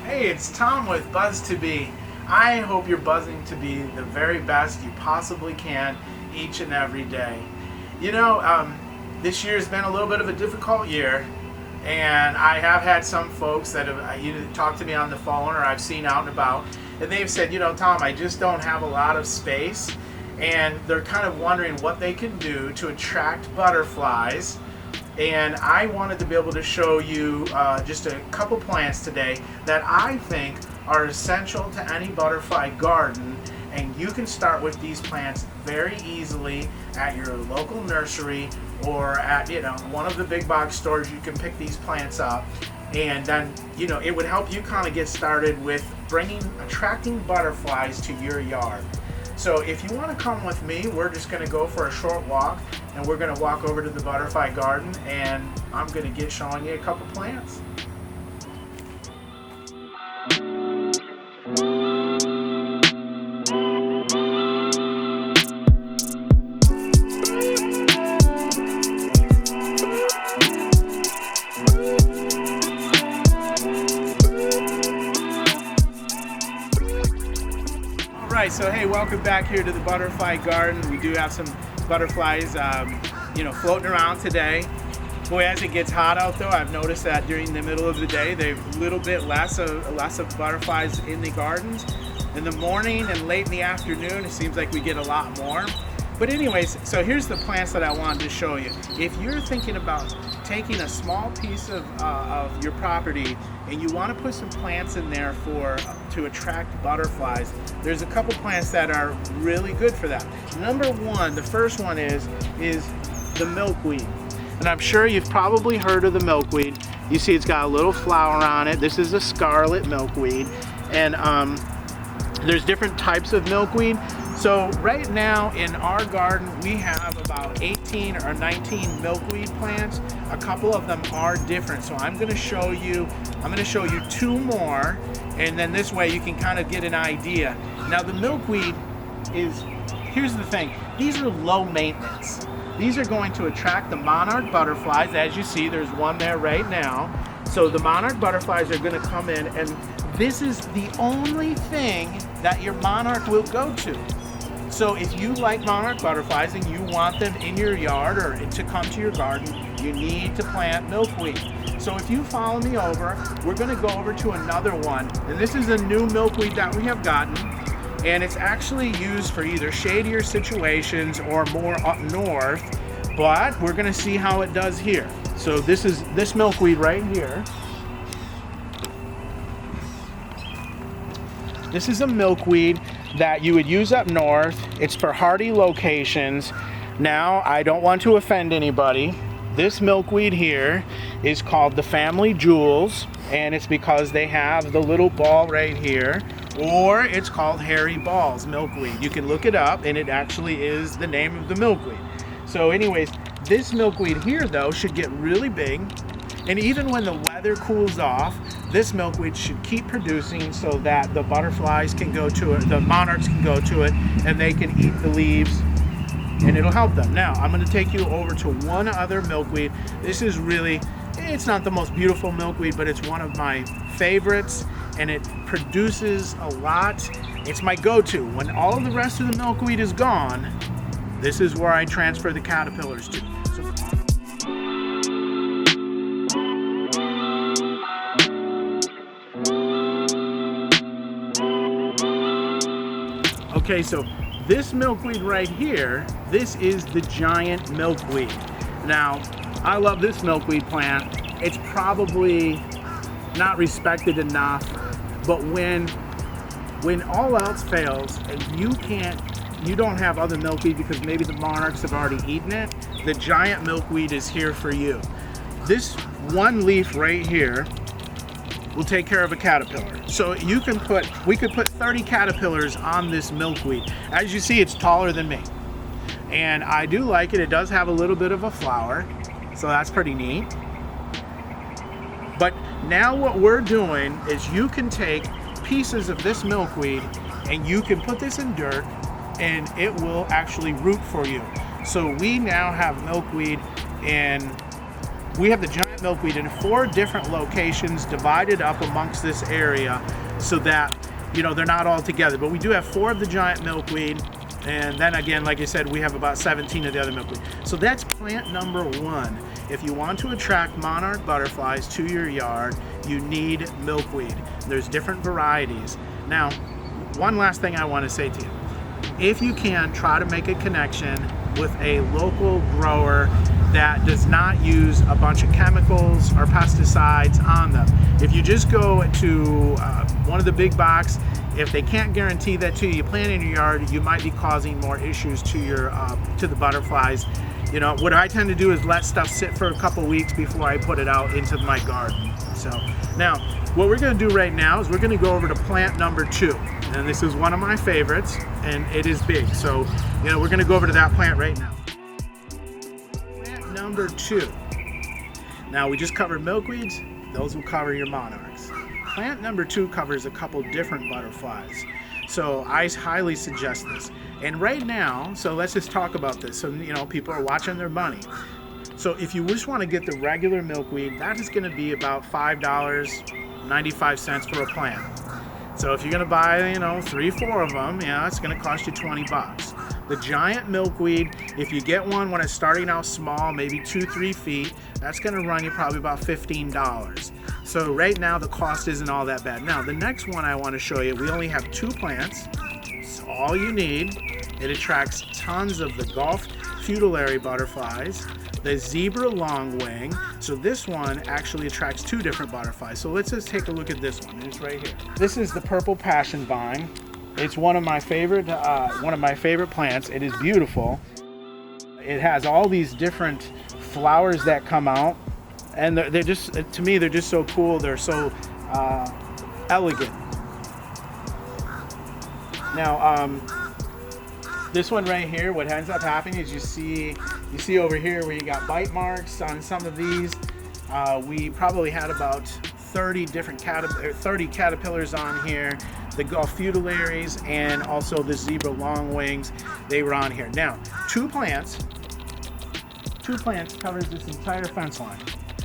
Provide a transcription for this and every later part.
Hey, it's Tom with Buzz to Be. I hope you're buzzing to be the very best you possibly can each and every day. You know, this year has been a little bit of a difficult year, and I have had some folks that have either talked to me on the phone or I've seen out and about, and they've said, you know, Tom, I just don't have a lot of space, and they're kind of wondering what they can do to attract butterflies. And I wanted to be able to show you just a couple plants today that I think are essential to any butterfly garden, and you can start with these plants very easily at your local nursery or at one of the big box stores. You can pick these plants up, and then it would help you kind of get started with attracting butterflies to your yard. So if you want to come with me, we're just going to go for a short walk, and we're going to walk over to the butterfly garden, and I'm going to get showing you a couple plants. Alright, so hey, welcome back here to the butterfly garden. We do have some butterflies floating around today. Boy, as it gets hot out though, I've noticed that during the middle of the day there's a little bit less of butterflies in the gardens. In the morning and late in the afternoon it seems like we get a lot more. But anyways, so here's the plants that I wanted to show you. If you're thinking about taking a small piece of your property and you want to put some plants in there to attract butterflies, there's a couple plants that are really good for that. Number one, the first one is the milkweed. And I'm sure you've probably heard of the milkweed. You see it's got a little flower on it. This is a scarlet milkweed. And there's different types of milkweed. So right now in our garden we have about 18 or 19 milkweed plants. A couple of them are different, so I'm going to show you two more, and then this way you can kind of get an idea. Now the milkweed here's the thing, these are low maintenance. These are going to attract the monarch butterflies. As you see, there's one there right now. So the monarch butterflies are going to come in, and this is the only thing that your monarch will go to. So if you like monarch butterflies and you want them in your yard or to come to your garden, you need to plant milkweed. So if you follow me over, we're going to go over to another one. And this is a new milkweed that we have gotten. And it's actually used for either shadier situations or more up north. But we're going to see how it does here. So this is this milkweed right here. This is a milkweed that you would use up north. It's for hardy locations. Now, I don't want to offend anybody. This milkweed here is called the family jewels, and it's because they have the little ball right here, or it's called hairy balls milkweed. You can look it up, and it actually is the name of the milkweed. So anyways, this milkweed here though should get really big, and even when the weather cools off, this milkweed should keep producing so that the butterflies can go to it, the monarchs can go to it, and they can eat the leaves, and it'll help them. Now, I'm going to take you over to one other milkweed. This is it's not the most beautiful milkweed, but it's one of my favorites, and it produces a lot. It's my go-to. When all of the rest of the milkweed is gone, this is where I transfer the caterpillars to. Okay, so this milkweed right here, this is the giant milkweed. Now, I love this milkweed plant. It's probably not respected enough, but when all else fails and you don't have other milkweed because maybe the monarchs have already eaten it, the giant milkweed is here for you. This one leaf right here will take care of a caterpillar. So we could put 30 caterpillars on this milkweed. As you see, it's taller than me. And I do like it. It does have a little bit of a flower, so that's pretty neat. But now what we're doing is you can take pieces of this milkweed and you can put this in dirt and it will actually root for you. So we now have milkweed in we have the giant milkweed in 4 different locations divided up amongst this area so that, you know, they're not all together. But we do have 4 of the giant milkweed, and then again, like I said, we have about 17 of the other milkweed. So that's plant number 1. If you want to attract monarch butterflies to your yard, you need milkweed. There's different varieties. Now, one last thing I want to say to you. If you can, try to make a connection with a local grower that does not use a bunch of chemicals or pesticides on them. If you just go to one of the big box, if they can't guarantee that to you, you plant in your yard, you might be causing more issues to your to the butterflies. You know, what I tend to do is let stuff sit for a couple weeks before I put it out into my garden. So now, what we're going to do right now is we're going to go over to plant number 2. And this is one of my favorites, and it is big. So, you know, we're going to go over to that plant right now. Plant number 2. Now, we just covered milkweeds. Those will cover your monarchs. Plant number 2 covers a couple different butterflies. So I highly suggest this. And right now, so let's just talk about this. So, you know, people are watching their money. So if you just want to get the regular milkweed, that is going to be about $5.95 for a plant. So if you're going to buy, you know, 3-4 of them, yeah, it's going to cost you 20 bucks. The giant milkweed, if you get one when it's starting out small, maybe 2-3 feet, that's going to run you probably about $15. So right now the cost isn't all that bad. Now the next one I want to show you, we only have 2 plants. It's all you need. It attracts tons of the Gulf futilary butterflies, the zebra longwing. So this one actually attracts 2 different butterflies. So let's just take a look at this one. It's right here. This is the purple passion vine. It's one of my favorite plants. It is beautiful. It has all these different flowers that come out, and they're just, to me, they're just so cool. They're so elegant. Now, this one right here, what ends up happening is you see over here where you got bite marks on some of these. We probably had about 30 different 30 caterpillars on here. The Gulf futillaries and also the zebra longwings, they were on here. Now, 2 plants covers this entire fence line.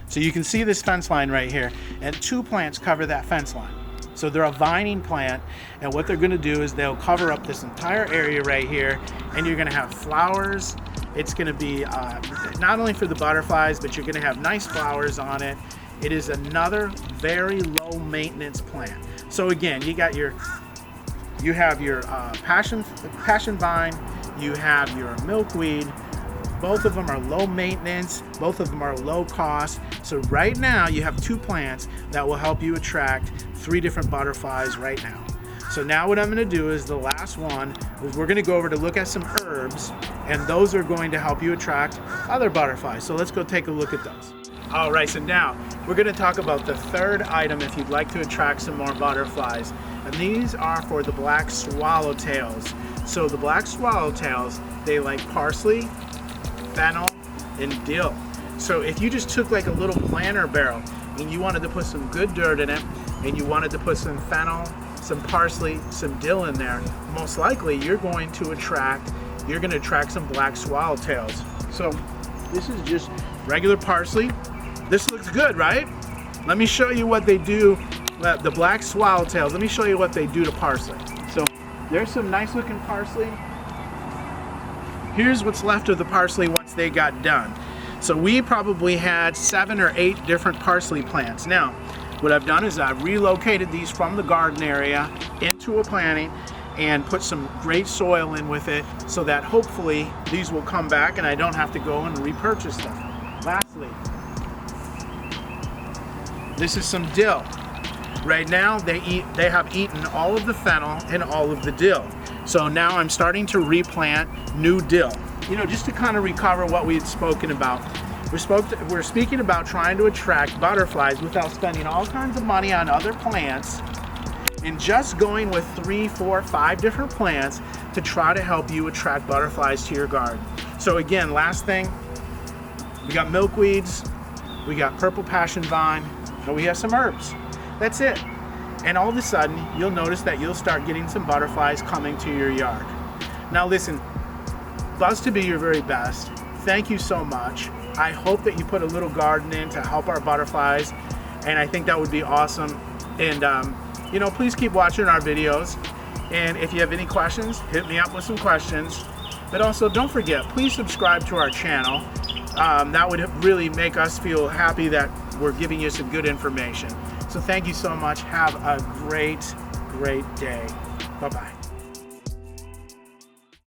So you can see this fence line right here, and 2 plants cover that fence line. So they're a vining plant, and what they're going to do is they'll cover up this entire area right here, and you're going to have flowers. It's going to be not only for the butterflies, but you're going to have nice flowers on it. It is another very low maintenance plant. So again, you have your passion vine, you have your milkweed. Both of them are low maintenance, both of them are low cost. So right now you have 2 plants that will help you attract 3 different butterflies right now. So now what I'm going to do is the last one is we're going to go over to look at some herbs, and those are going to help you attract other butterflies. So let's go take a look at those. All right, so now we're going to talk about the 3rd item if you'd like to attract some more butterflies. And these are for the black swallowtails. So the black swallowtails, they like parsley, fennel, and dill. So if you just took like a little planter barrel and you wanted to put some good dirt in it, and you wanted to put some fennel, some parsley, some dill in there, most likely you're going to attract some black swallowtails. So this is just regular parsley. This looks good, right? Let me show you what they do, the black swallowtails. Let me show you what they do to parsley. So there's some nice looking parsley. Here's what's left of the parsley once they got done. So we probably had 7 or 8 different parsley plants. Now, what I've done is I've relocated these from the garden area into a planting and put some great soil in with it so that hopefully these will come back and I don't have to go and repurchase them. Lastly, this is some dill. Right now they have eaten all of the fennel and all of the dill. So now I'm starting to replant new dill. You know, just to kind of recover what we had spoken about. We're speaking about trying to attract butterflies without spending all kinds of money on other plants, and just going with 3, 4, 5 different plants to try to help you attract butterflies to your garden. So again, last thing, we got milkweeds, we got purple passion vine, and we have some herbs. That's it. And all of a sudden, you'll notice that you'll start getting some butterflies coming to your yard. Now listen, Buzz to be your very best. Thank you so much. I hope that you put a little garden in to help our butterflies, and I think that would be awesome. And you know, please keep watching our videos, and if you have any questions, hit me up with some questions. But also, don't forget, please subscribe to our channel. That would really make us feel happy that we're giving you some good information. So thank you so much. Have a great day. Bye-bye.